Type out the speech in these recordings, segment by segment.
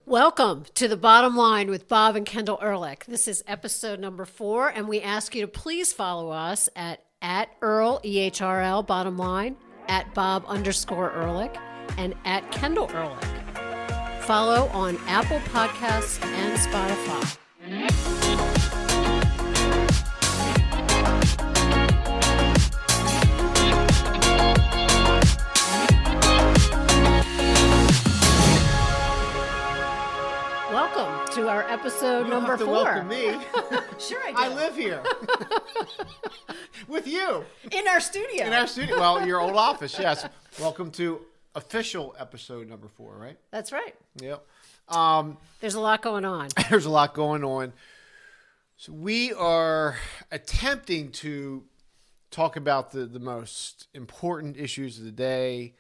Welcome to the Bottom Line with Bob and Kendel Ehrlich. This is episode number 4, and we ask you to please follow us at Earl, E-H-R-L, Bottom Line, at Bob_Ehrlich, and at Kendel Ehrlich. Follow on Apple Podcasts and Spotify. Welcome to our episode number 4. Welcome me. Sure I do. I live here. With you. In our studio. In our studio. Well, your old office, yes. Welcome to official episode number 4, right? That's right. Yep. There's a lot going on. There's a lot going on. So we are attempting to talk about the most important issues of the day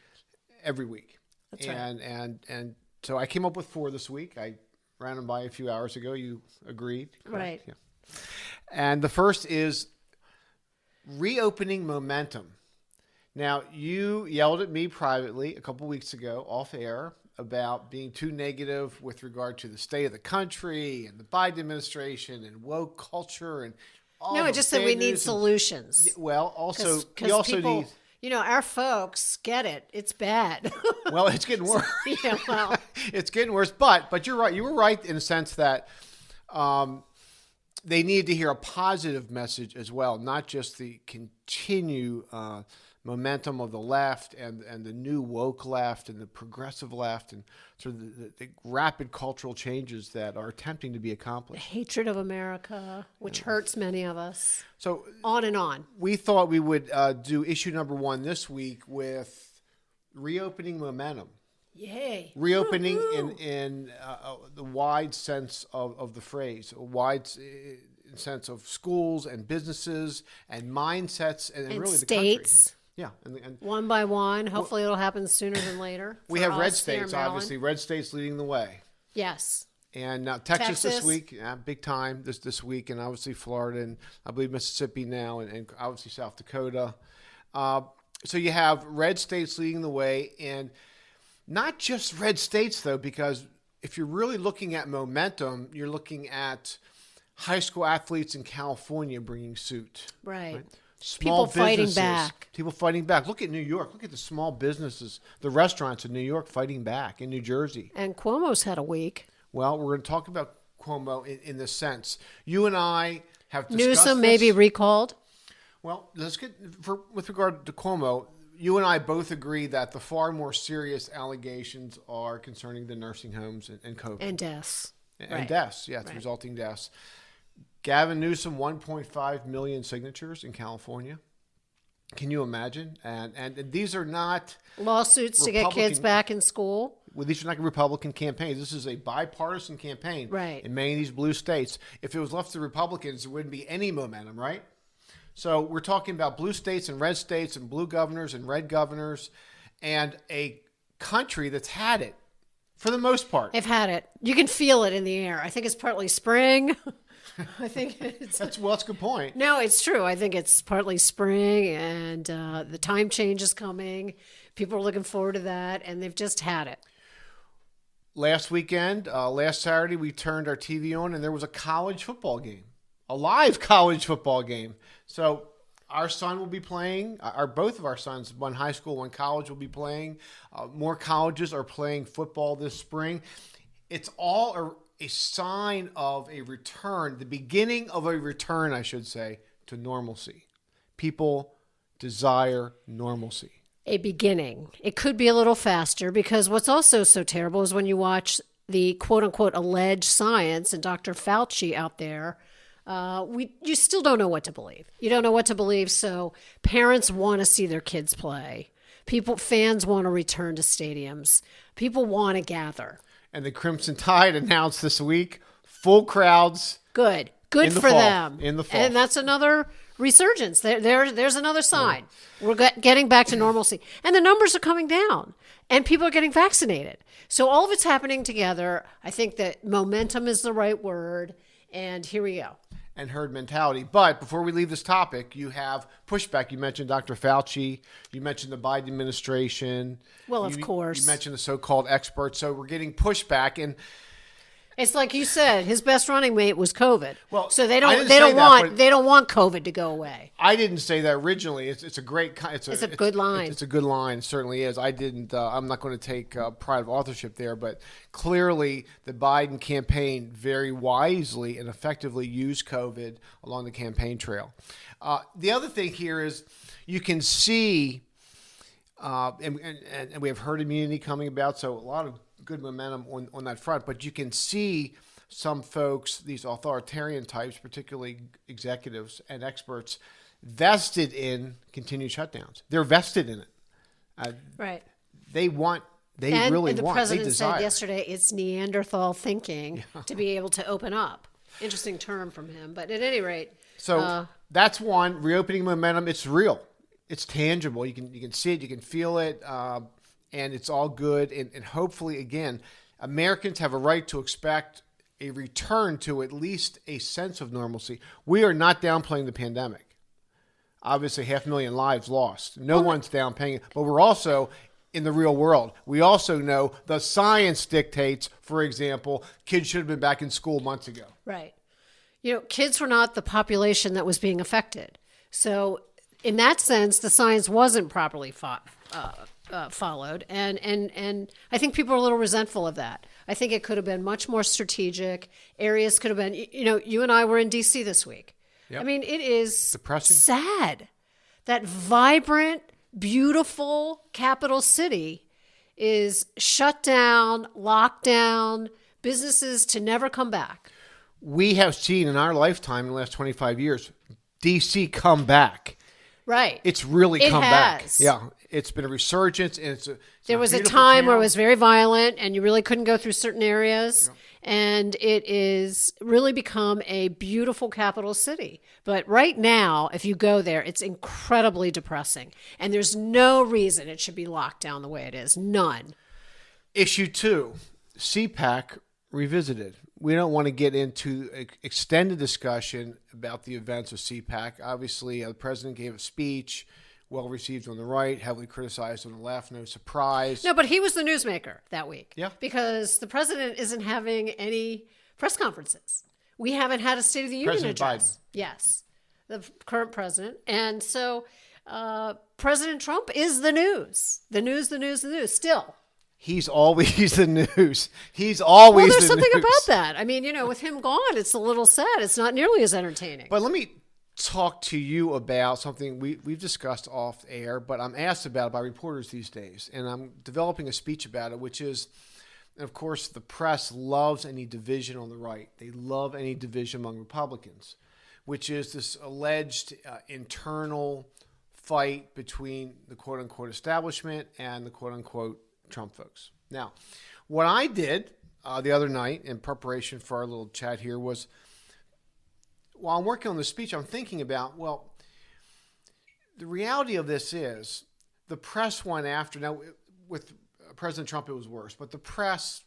every week. That's right. And so I came up with 4 this week. I ran them by a few hours ago. You agreed. Correct? Right. Yeah. And the first is reopening momentum. Now, you yelled at me privately a couple weeks ago off air about being too negative with regard to the state of the country and the Biden administration and woke culture and all. No, I just said we need solutions. Well, also, we 'cause also people, need. You know, our folks get it. It's bad. Well, it's getting worse. Yeah, well. It's getting worse. But you're right. You were right in the sense that they need to hear a positive message as well, not just the continue momentum of the left and the new woke left and the progressive left and sort of the rapid cultural changes that are attempting to be accomplished. Hatred of America, which hurts many of us. So on and on. We thought we would do issue number 1 this week with reopening momentum. Yay. Reopening in the wide sense of the phrase, a wide sense of schools and businesses and mindsets and really states. The country. Yeah. And one by one. Hopefully it'll happen sooner than later. We have red states, obviously. Red states leading the way. Yes. And now Texas this week, big time this week, and obviously Florida and I believe Mississippi now and obviously South Dakota. So you have red states leading the way, and not just red states, though, because if you're really looking at momentum, you're looking at high school athletes in California bringing suit. Right. Small people fighting back. People fighting back. Look at New York. Look at the small businesses, the restaurants in New York fighting back, in New Jersey. And Cuomo's had a week. Well, we're going to talk about Cuomo in this sense. You and I have discussed Newsom this. may be recalled. Well, let's get with regard to Cuomo. You and I both agree that the far more serious allegations are concerning the nursing homes and COVID. And deaths. And deaths, yes, right. Resulting deaths. Gavin Newsom, 1.5 million signatures in California. Can you imagine? And these are not lawsuits to get kids back in school. Well, these are not Republican campaigns. This is a bipartisan campaign right. in many of these blue states. If it was left to Republicans, there wouldn't be any momentum, right? So we're talking about blue states and red states and blue governors and red governors and a country that's had it for the most part. They've had it. You can feel it in the air. I think it's partly spring. I think that's a good point. No, it's true. I think it's partly spring and the time change is coming. People are looking forward to that, and they've just had it. Last weekend, last Saturday, we turned our TV on, and there was a college football game, a live college football game. So our son will be playing. Both of our sons, one high school, one college, will be playing. More colleges are playing football this spring. It's all a sign of a return, the beginning of a return, I should say, to normalcy. People desire normalcy. A beginning. It could be a little faster because what's also so terrible is when you watch the quote-unquote alleged science and Dr. Fauci out there, you still don't know what to believe. You don't know what to believe, so parents want to see their kids play. Fans want to return to stadiums. People want to gather. And the Crimson Tide announced this week, full crowds. Good for them. In the fall. And that's another resurgence. There's another sign. Yeah. We're getting back to normalcy. And the numbers are coming down. And people are getting vaccinated. So all of it's happening together. I think that momentum is the right word. And here we go. And herd mentality. But before we leave this topic, you have pushback. You mentioned Dr. Fauci. You mentioned the Biden administration. Well, of course. You mentioned the so-called experts. So we're getting pushback. And It's like you said, his best running mate was COVID. Well, so they I don't didn't they say don't that, want but they don't want COVID to go away. I didn't say that originally. It's a great. It's a good line. It's a good line. It certainly is. I didn't. I'm not going to take pride of authorship there, but clearly the Biden campaign very wisely and effectively used COVID along the campaign trail. The other thing here is you can see, and we have herd immunity coming about, so a lot of good momentum on that front, but you can see some folks, these authoritarian types, particularly executives and experts, vested in continued shutdowns. They're vested in it. Right. They really want. And the president they desire. said yesterday it's Neanderthal thinking to be able to open up. Interesting term from him, but at any rate. So that's one, reopening momentum. It's real. It's tangible. You can see it. You can feel it. And it's all good. And hopefully, again, Americans have a right to expect a return to at least a sense of normalcy. We are not downplaying the pandemic. Obviously, 500,000 lives lost. No one's downplaying it. But we're also in the real world. We also know the science dictates, for example, kids should have been back in school months ago. Right. Kids were not the population that was being affected. So in that sense, the science wasn't properly followed. And I think people are a little resentful of that. I think it could have been much more strategic. Areas could have been, you and I were in D.C. this week. Yep. I mean, it is depressing. Sad. That vibrant, beautiful capital city is shut down, locked down, businesses to never come back. We have seen in our lifetime, in the last 25 years, D.C. come back. Right. It's really come back. Has. Yeah. It's been a resurgence. And there was a time where it was very violent and you really couldn't go through certain areas. Yeah. And it is really become a beautiful capital city. But right now, if you go there, it's incredibly depressing. And there's no reason it should be locked down the way it is. None. Issue 2, CPAC revisited. We don't want to get into extended discussion about the events of CPAC. Obviously, the president gave a speech, well received on the right, heavily criticized on the left. No surprise. No, but he was the newsmaker that week. Yeah. Because the president isn't having any press conferences. We haven't had a State of the Union address. Biden. Yes, the current president. And so President Trump is the news. The news. Still. He's always the news. He's always the news. Well, there's something about that. I mean, with him gone, it's a little sad. It's not nearly as entertaining. But let me talk to you about something we've discussed off air, but I'm asked about it by reporters these days. And I'm developing a speech about it, which is, of course, the press loves any division on the right. They love any division among Republicans, which is this alleged internal fight between the quote-unquote establishment and the quote-unquote Trump folks. Now, what I did the other night in preparation for our little chat here was, while I'm working on the speech, I'm thinking about, well, the reality of this is the press went after, now with President Trump it was worse, but the press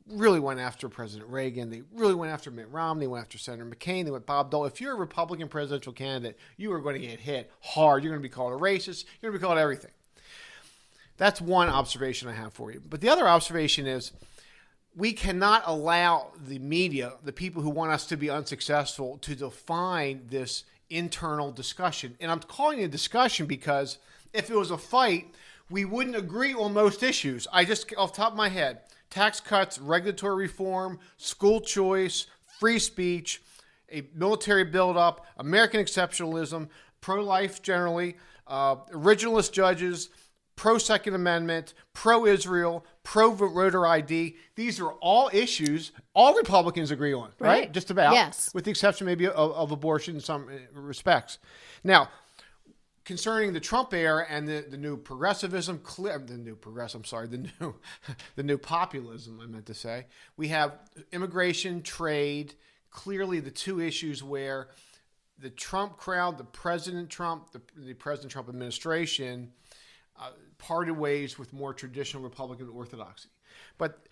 really went after President Reagan. They really went after Mitt Romney. They went after Senator McCain. They went Bob Dole. If you're a Republican presidential candidate, you are going to get hit hard. You're going to be called a racist. You're going to be called everything. That's one observation I have for you. But the other observation is we cannot allow the media, the people who want us to be unsuccessful, to define this internal discussion. And I'm calling it a discussion because if it was a fight, we wouldn't agree on most issues. I just, off the top of my head, tax cuts, regulatory reform, school choice, free speech, a military buildup, American exceptionalism, pro-life generally, originalist judges, pro-Second Amendment, pro-Israel, pro-voter ID. These are all issues all Republicans agree on, right? Just about. Yes. With the exception maybe of abortion in some respects. Now, concerning the Trump era and the new progressivism, the new populism, I meant to say, we have immigration, trade, clearly the two issues where the Trump crowd, the President Trump administration parted ways with more traditional Republican orthodoxy. But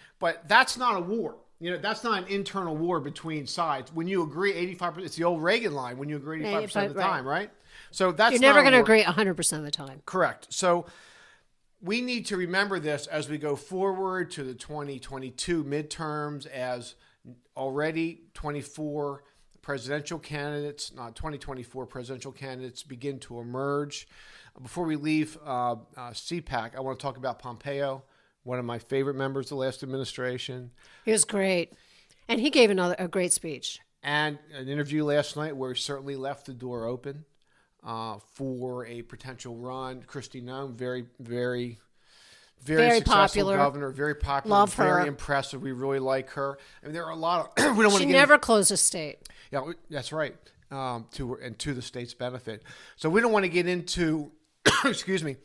that's not a war. That's not an internal war between sides. When you agree 85%, it's the old Reagan line, when you agree 85% of the time, right? So that's You're never going to agree 100% of the time. Correct. So we need to remember this as we go forward to the 2022 midterms, as already 2024 presidential candidates begin to emerge. Before we leave CPAC, I want to talk about Pompeo, one of my favorite members of the last administration. He was great. And he gave a great speech. And an interview last night where he certainly left the door open for a potential run. Kristi Noem, very successful popular governor, very popular, love her, very impressive. We really like her. I mean, there are a lot of. We don't want she to never closed a state. Yeah, that's right. To the state's benefit. So we don't want to get into. Excuse me.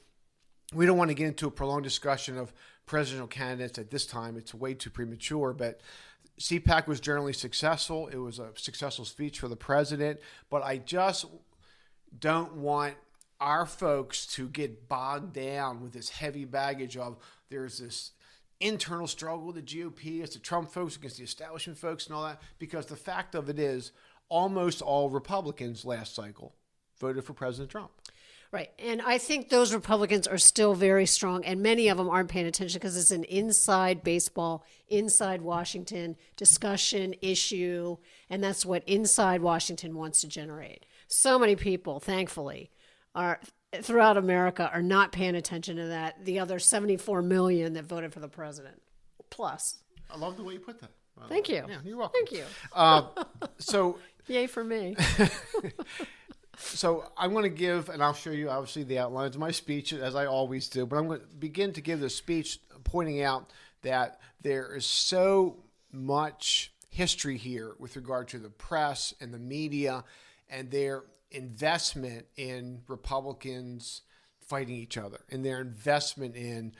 We don't want to get into a prolonged discussion of presidential candidates at this time. It's way too premature, but CPAC was generally successful. It was a successful speech for the president, but I just don't want our folks to get bogged down with this heavy baggage of there's this internal struggle with the GOP. It's the Trump folks against the establishment folks and all that, because the fact of it is almost all Republicans last cycle voted for President Trump. Right. And I think those Republicans are still very strong, and many of them aren't paying attention because it's an inside baseball, inside Washington discussion issue, and that's what inside Washington wants to generate. So many people, thankfully, are throughout America are not paying attention to that. The other 74 million that voted for the president. Plus. I love the way you put that. Thank you. Yeah, you're welcome. Thank you. So yay for me. So I'm going to give, and I'll show you obviously the outlines of my speech as I always do, but I'm going to begin to give the speech pointing out that there is so much history here with regard to the press and the media and their investment in Republicans fighting each other, and their investment in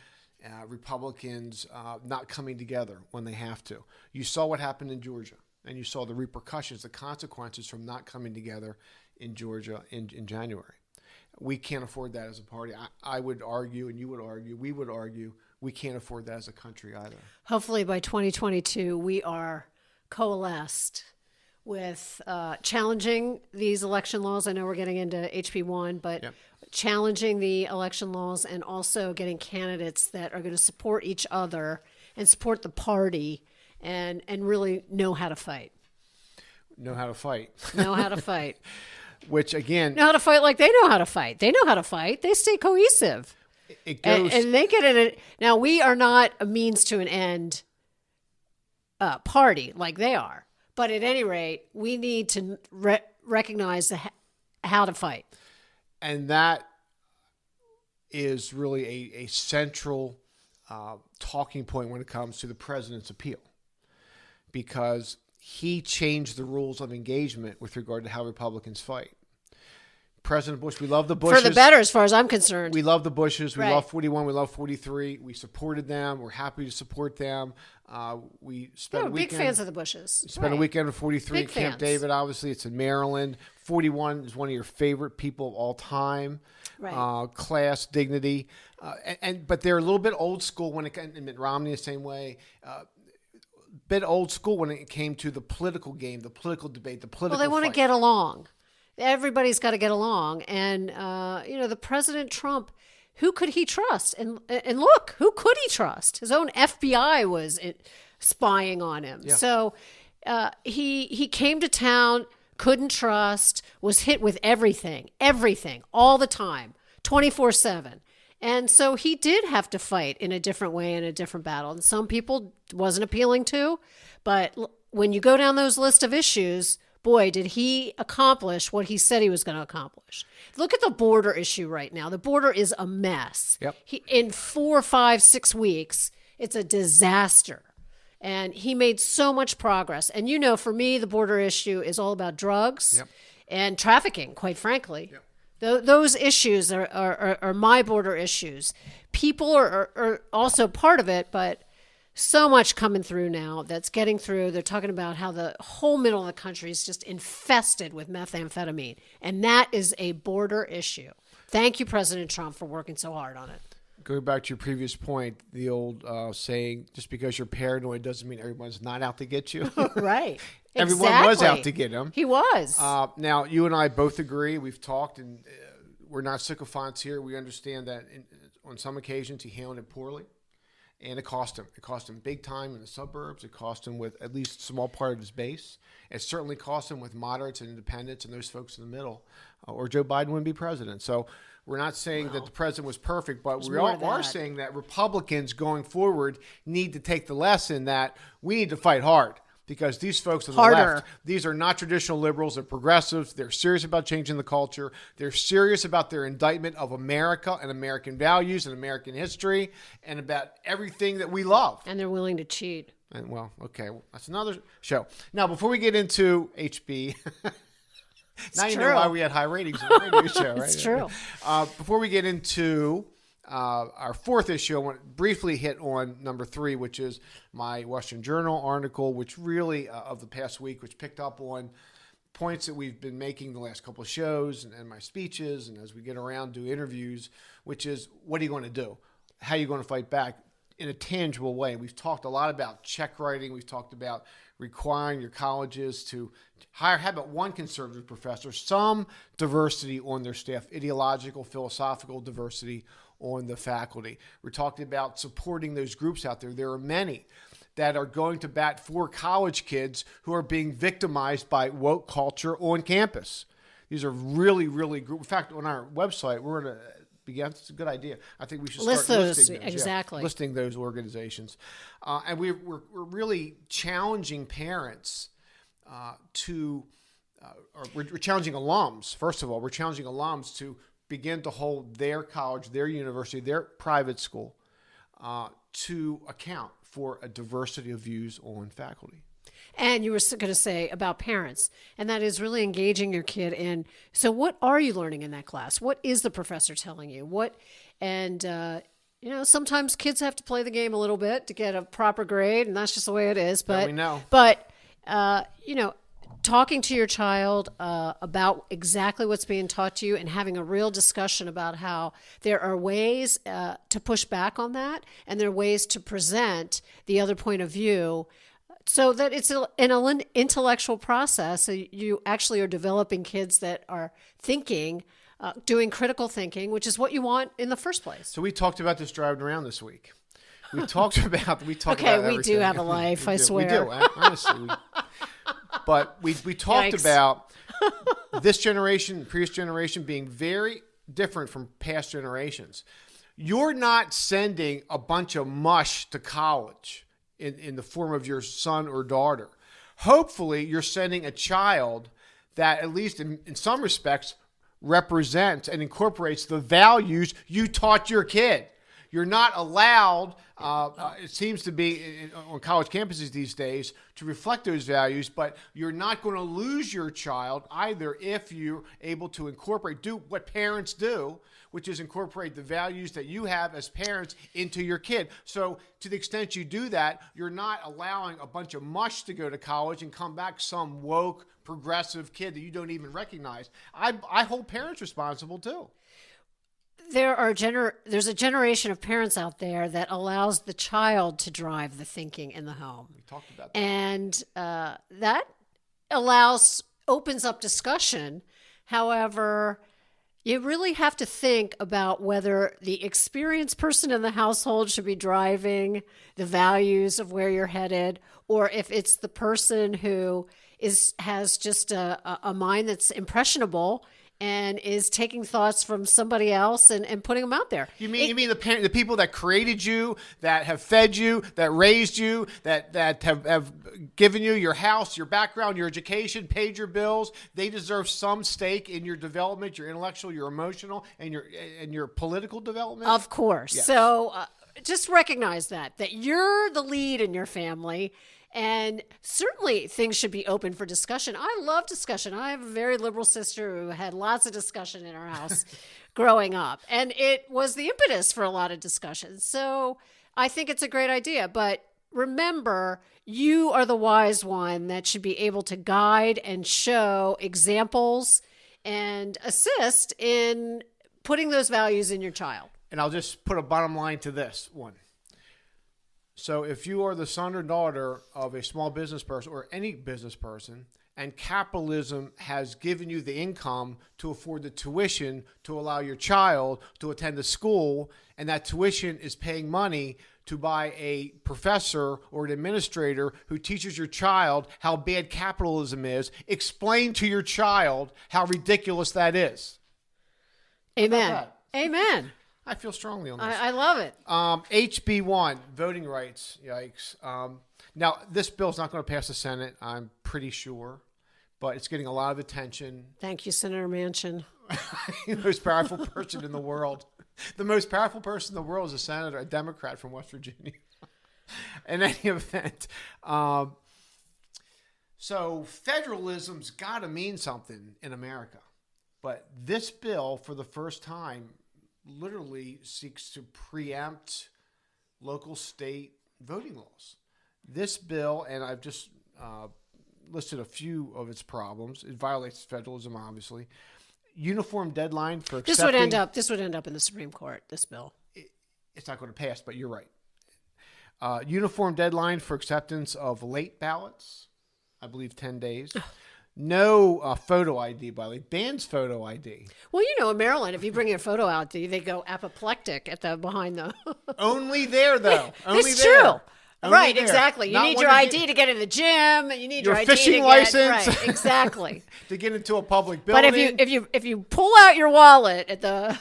Republicans not coming together when they have to. You saw what happened in Georgia, and you saw the repercussions, the consequences from not coming together in Georgia in January. We can't afford that as a party. I would argue, and you would argue, we would argue, we can't afford that as a country either. Hopefully by 2022, we are coalesced with challenging these election laws. I know we're getting into HB1, but challenging the election laws and also getting candidates that are going to support each other and support the party and really know how to fight. Know how to fight. Know how to fight. Which, again... Know how to fight like they know how to fight. They know how to fight. They stay cohesive. It goes... And they get in it. Now, we are not a means to an end party like they are. But at any rate, we need to recognize how to fight. And that is really a central talking point when it comes to the president's appeal. Because he changed the rules of engagement with regard to how Republicans fight. President Bush, we love the Bushes. For the better, as far as I'm concerned. We love the Bushes. We right. love 41. We love 43. We supported them. We're happy to support them. We spent a weekend. Big fans of the Bushes. Spent a weekend at 43 big at Camp fans. David. Obviously, it's in Maryland. 41 is one of your favorite people of all time. Right. Class, dignity. But they're a little bit old school when it came, and Mitt Romney the same way. Bit old school when it came to the political game, the political debate, the political Well, they want to fight. get along. Everybody's got to get along. And, the President Trump, who could he trust? And look, who could he trust? His own FBI was spying on him. Yeah. So he came to town, couldn't trust, was hit with everything, all the time, 24/7. And so he did have to fight in a different way, in a different battle. And some people wasn't appealing to. But when you go down those list of issues, boy, did he accomplish what he said he was going to accomplish. Look at the border issue right now. The border is a mess. Yep. In 4, 5, 6 weeks, it's a disaster. And he made so much progress. And for me, the border issue is all about drugs and trafficking, quite frankly. Yep. Those issues are my border issues. People are also part of it, but so much coming through now that's getting through. They're talking about how the whole middle of the country is just infested with methamphetamine, and that is a border issue. Thank you, President Trump, for working so hard on it. Going back to your previous point, the old saying, just because you're paranoid doesn't mean everyone's not out to get you. Right. Everyone was out to get him. He was. Now, you and I both agree. We've talked, and we're not sycophants here. We understand that on some occasions he handled it poorly. And it cost him. It cost him big time in the suburbs. It cost him with at least a small part of his base. It certainly cost him with moderates and independents and those folks in the middle. Or Joe Biden wouldn't be president. So we're not saying that the president was perfect, but we are saying that Republicans going forward need to take the lesson that we need to fight hard. Because these folks on the left, these are not traditional liberals. They're progressives. They're serious about changing the culture. They're serious about their indictment of America and American values and American history and about everything that we love. And they're willing to cheat. And that's another show. Now, before we get into HB, now you know why we had high ratings on the radio show, right? It's true. Before we get into our fourth issue, I want to briefly hit on number 3, which is my Western Journal article, which really of the past week, which picked up on points that we've been making the last couple of shows and my speeches, and as we get around do interviews, which is what are you going to do? How are you going to fight back in a tangible way? We've talked a lot about check writing. We've talked about requiring your colleges to hire, how about one conservative professor, some diversity on their staff, ideological, philosophical diversity on the faculty. We're talking about supporting those groups out there. There are many that are going to bat for college kids who are being victimized by woke culture on campus. These are really, really group. In fact, on our website, we're going to begin. It's a good idea. I think we should start listing those. Exactly. Listing those organizations. And we're really challenging parents we're challenging alums. First of all, we're challenging alums to begin to hold their college, their university, their private school to account for a diversity of views on faculty. And you were going to say about parents, and that is really engaging your kid in, so what are you learning in that class? What is the professor telling you? Sometimes kids have to play the game a little bit to get a proper grade, and that's just the way it is. But we know. Talking to your child about exactly what's being taught to you and having a real discussion about how there are ways to push back on that, and there are ways to present the other point of view so that it's an intellectual process. So you actually are developing kids that are thinking, doing critical thinking, which is what you want in the first place. So we talked about this driving around this week. We talked about Okay, about we do have a life, I swear. We do, honestly. But we talked about this generation, previous generation being very different from past generations. You're not sending a bunch of mush to college in the form of your son or daughter. Hopefully, you're sending a child that, at least in some respects, represents and incorporates the values you taught your kid. You're not allowed, it seems to be on college campuses these days, to reflect those values, but you're not going to lose your child either if you're able to do what parents do, which is incorporate the values that you have as parents into your kid. So to the extent you do that, you're not allowing a bunch of mush to go to college and come back some woke, progressive kid that you don't even recognize. I hold parents responsible too. There's a generation of parents out there that allows the child to drive the thinking in the home. We talked about that. And that opens up discussion. However, you really have to think about whether the experienced person in the household should be driving the values of where you're headed, or if it's the person who has just a mind that's impressionable and is taking thoughts from somebody else and putting them out there. You mean the people that created you, that have fed you, that raised you, that have given you your house, your background, your education, paid your bills? They deserve some stake in your development, your intellectual, your emotional, and your political development? Of course. Yes. So just recognize that you're the lead in your family. And certainly things should be open for discussion. I love discussion. I have a very liberal sister who had lots of discussion in our house growing up. And it was the impetus for a lot of discussion. So I think it's a great idea. But remember, you are the wise one that should be able to guide and show examples and assist in putting those values in your child. And I'll just put a bottom line to this one. So if you are the son or daughter of a small business person or any business person, and capitalism has given you the income to afford the tuition to allow your child to attend the school, and that tuition is paying money to buy a professor or an administrator who teaches your child how bad capitalism is. Explain to your child how ridiculous that is. Amen. Amen. I feel strongly on this. I love it. HB1, voting rights. Yikes. Now, this bill's not going to pass the Senate, I'm pretty sure, but it's getting a lot of attention. Thank you, Senator Manchin. The most powerful person in the world. The most powerful person in the world is a senator, a Democrat from West Virginia. In any event, so federalism's got to mean something in America. But this bill, for the first time, literally seeks to preempt local state voting laws. This bill, and I've just listed a few of its problems. It violates federalism, obviously. Uniform deadline for accepting. This would end up in the Supreme Court. This bill. It's not going to pass, but you're right. Uniform deadline for acceptance of late ballots. I believe 10 days. No photo ID, by the way. Bans photo ID. Well, in Maryland, if you bring your photo ID, they go apoplectic behind the. Only there, though. Only it's there. true. Only Right, there. exactly. You Not need when your you ID to get in the gym. You need your ID fishing to get license. Right, exactly. To get into a public But building. if you pull out your wallet at the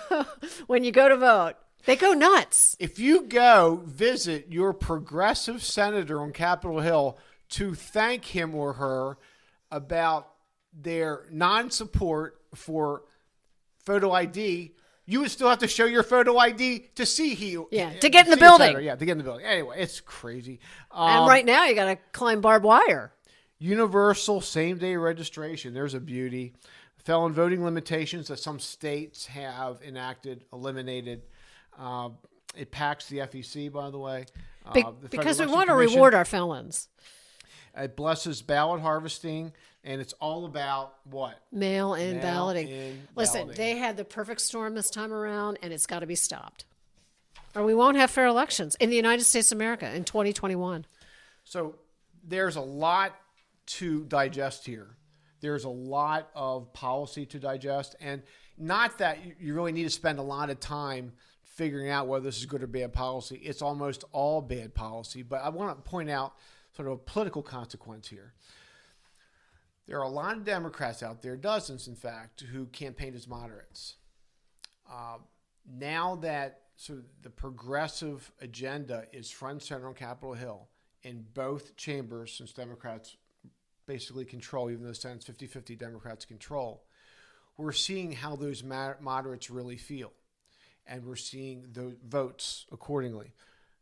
when you go to vote, they go nuts. If you go visit your progressive senator on Capitol Hill to thank him or her about their non-support for photo ID, you would still have to show your photo ID to see to get in the building. Yeah, to get in the building. Anyway, it's crazy. And right now, you got to climb barbed wire. Universal same-day registration. There's a beauty. Felon voting limitations that some states have eliminated. It packs the FEC, by the way. Because we want to reward our felons. It blesses ballot harvesting, and it's all about what? Mail-in balloting. Listen, balloting. they had the perfect storm this time around, and it's got to be stopped. Or we won't have fair elections in the United States of America in 2021. So there's a lot to digest here. There's a lot of policy to digest, and not that you really need to spend a lot of time figuring out whether this is good or bad policy. It's almost all bad policy, but I want to point out sort of a political consequence here. There are a lot of Democrats out there, dozens in fact, who campaign as moderates. Now that sort of the progressive agenda is front and center on Capitol Hill in both chambers, since Democrats basically control, even though the Senate's 50-50 Democrats control, we're seeing how those moderates really feel. And we're seeing the votes accordingly.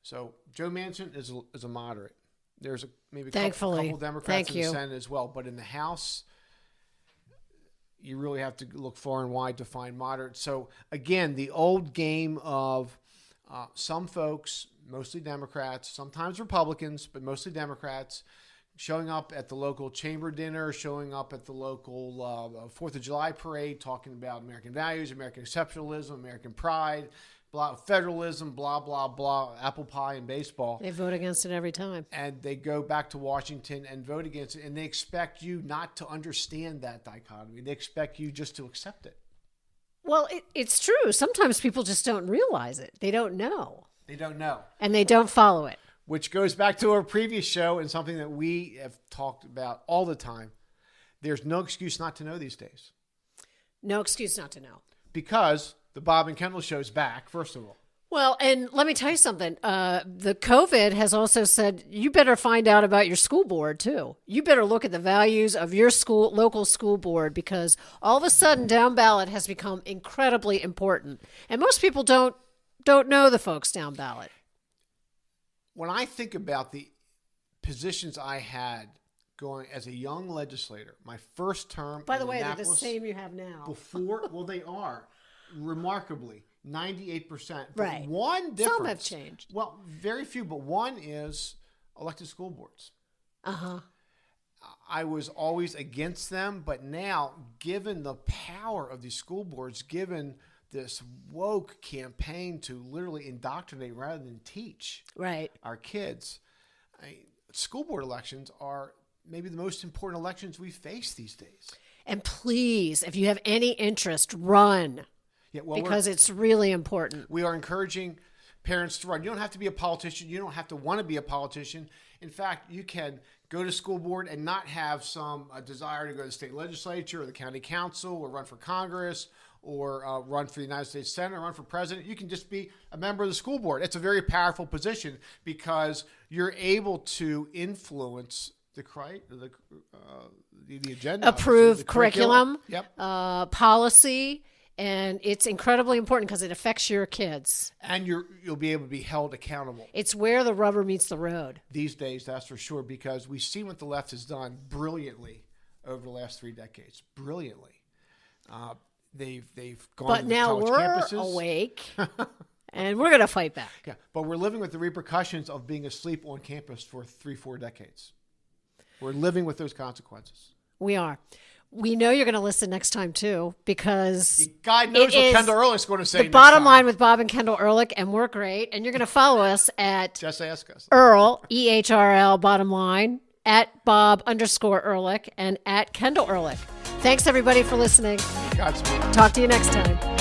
So Joe Manchin is a moderate. There's maybe a couple Democrats in the Senate as well. But in the House, you really have to look far and wide to find moderates. So, again, the old game of some folks, mostly Democrats, sometimes Republicans, but mostly Democrats, showing up at the local chamber dinner, showing up at the local 4th of July parade, talking about American values, American exceptionalism, American pride, federalism, blah, blah, blah, apple pie and baseball. They vote against it every time. And they go back to Washington and vote against it. And they expect you not to understand that dichotomy. They expect you just to accept it. Well, it's true. Sometimes people just don't realize it. They don't know. They don't know. And they don't follow it. Which goes back to our previous show and something that we have talked about all the time. There's no excuse not to know these days. No excuse not to know. Because the Bob and Kendel Show is back, first of all. Well, and let me tell you something. The COVID has also said you better find out about your school board, too. You better look at the values of your local school board, because all of a sudden down ballot has become incredibly important. And most people don't know the folks down ballot. When I think about the positions I had going as a young legislator, my first term. By the way, they're the same you have now. Well, they are remarkably 98%. Right. One difference. Some have changed. Well, very few, but one is elected school boards. Uh-huh. I was always against them, but now, given the power of these school boards, given this woke campaign to literally indoctrinate rather than teach right. our kids, school board elections are maybe the most important elections we face these days. And please, if you have any interest, run. Yeah, well, because it's really important. We are encouraging parents to run. You don't have to be a politician. You don't have to want to be a politician. In fact, you can go to school board and not have some desire to go to the state legislature or the county council or run for Congress or run for the United States Senate or run for president. You can just be a member of the school board. It's a very powerful position because you're able to influence the agenda. Approve curriculum, Yep. Policy. And it's incredibly important because it affects your kids. And you'll be able to be held accountable. It's where the rubber meets the road. These days, that's for sure, because we've seen what the left has done brilliantly over the last 3 decades. Brilliantly. They've gone but to now college we're campuses. Awake, and we're going to fight back. Yeah, but we're living with the repercussions of being asleep on campus for 3-4 decades. We're living with those consequences. We are. We know you're going to listen next time, too, because God knows what Kendel Ehrlich's going to say. The Bottom Line with Bob and Kendel Ehrlich, and we're great. And you're going to follow us at Just ask us. Earl, EHRL, Bottom Line, at Bob_Ehrlich, and at Kendel Ehrlich. Thanks, everybody, for listening. Godspeed. Talk to you next time.